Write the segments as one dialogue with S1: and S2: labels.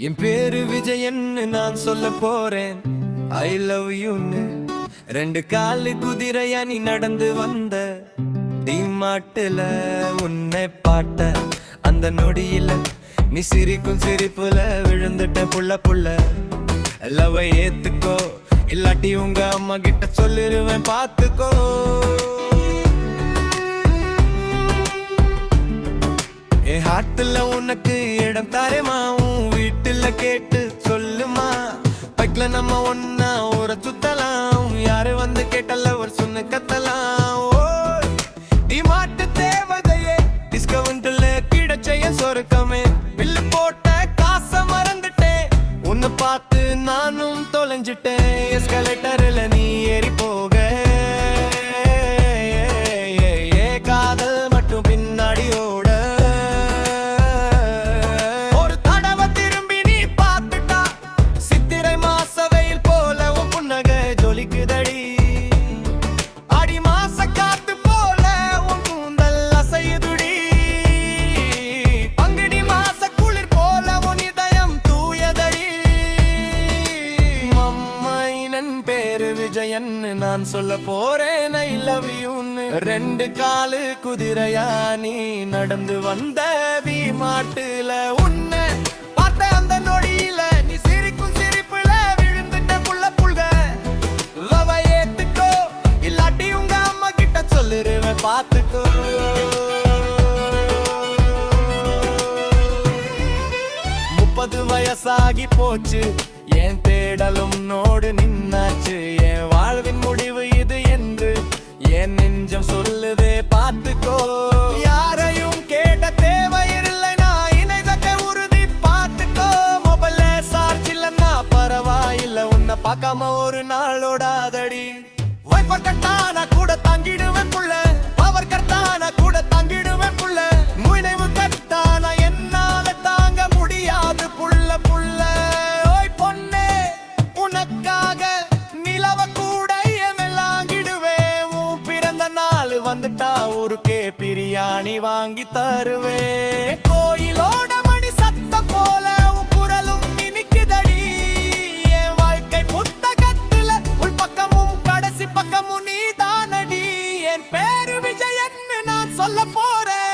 S1: என் பேரு விஜயன்னு நான் சொல்ல போறேன் ஐ லவ் யூன்னு. ரெண்டு காலு குதிரையா நீ நடந்து வந்த மாட்டுல உன்னை பாட்ட அந்த நொடியில நீ சிரிக்கும் சிரிப்புல விழுந்துட்ட புள்ள புள்ள. லவ் ஏத்துக்கோ இல்லாட்டி உங்க அம்மா கிட்ட சொல்லிருவேன் பாத்துக்கோ. என் ஹார்ட்ல உனக்கு இடம் தாரேமா, உன் வீட்டுல கேட்டு சொல்லுமா. பைக்ல நம்ம ஒன்னா ஊர சுத்தலாம், யாரு வந்து கேட்டல ஒரு சொன்ன கத்தலாம். ஓய் நீ மாட்டு தேவதையே டிஸ்கவுண்ட்ல கிடைச்ச என் சொருக்கமே. பில்லு போட்ட காசை மறந்துட்டேன், உன்னை பார்த்து நானும் தொலைஞ்சிட்டேன். எஸ்கலேட்டர்ல நீ ஏறி போக காதல் மட்டும் பின்னாடி ஓட. விஜயன்னு நான் சொல்ல போறேன் ஐ லவ் யூன்னு. ரெண்டு காலு குதிரையா நீ நடந்து வந்த மாட்டுல உன்னை பார்த்த அந்த நொடியில நீ சிரிக்கும் சிரிப்புல விழுந்துட்ட புள்ள புள்ள. லவ் ஏத்துக்கோ இல்லாட்டி உங்க அம்மா கிட்ட சொல்லிருவேன் பாத்துக்கோ. 30 வயசாகி போச்சு, என் தேடலும் நோடு நின்னாச்சு. என் வாழ்வின் முடிவு இது என்று என் நெஞ்சம் சொல்லுதே பாத்துக்கோ. யாரையும் கேட்ட தேவையில்லை, நான் இணைதக்க உறுதி பாத்துக்கோ. மொபைல்ல சார்ஜ் இல்லன்னா பரவாயில்ல, உன்னை பார்க்காம ஒரு நாளோடாதடி. வைஃபர் கட்டானா கூட தாங்கிடுவேன் புள்ள, பவர் கட்டானா கூட தாங்கிடுவேன் புள்ள. முனைவு கட்டானா என்னால தாங்க முடியாது புள்ள புள்ள. உனக்காக நிலவ கூட எமெல்லாங்கிடுவேன். உன் பிறந்த நாள் வந்துட்டா ஊருக்கே பிரியாணி வாங்கி தருவேன். கோயிலோட மணி சத்தம் போல உன் குரலும் இனிக்குதடி. என் வாழ்க்கை புத்தகத்துல உள் பக்கமும் கடைசி பக்கமும் நீ தானடி. என் பேரு விஜயன்னு நான் சொல்ல போறேன்.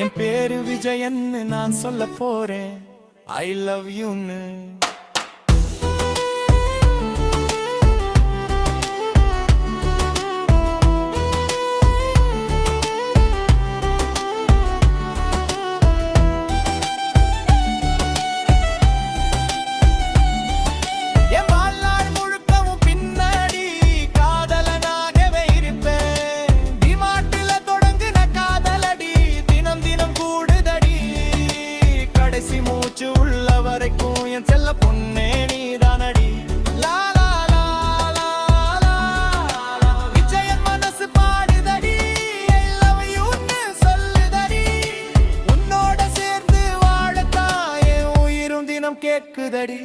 S1: என் பேரு விஜயன்னு நான் சொல்ல போறேன் ஐ லவ் யூன்னு. மூச்சு உள்ள வரைக்கும் என் செல்ல பொண்ணே நீதானடி. விஜயன் மனசு பாடுதடி, ஐ லவ் யூன்னு சொல்லுதடி. உன்னோட சேர்ந்து வாழத்தான் என் உயிரும் தினம் கேக்குதடி.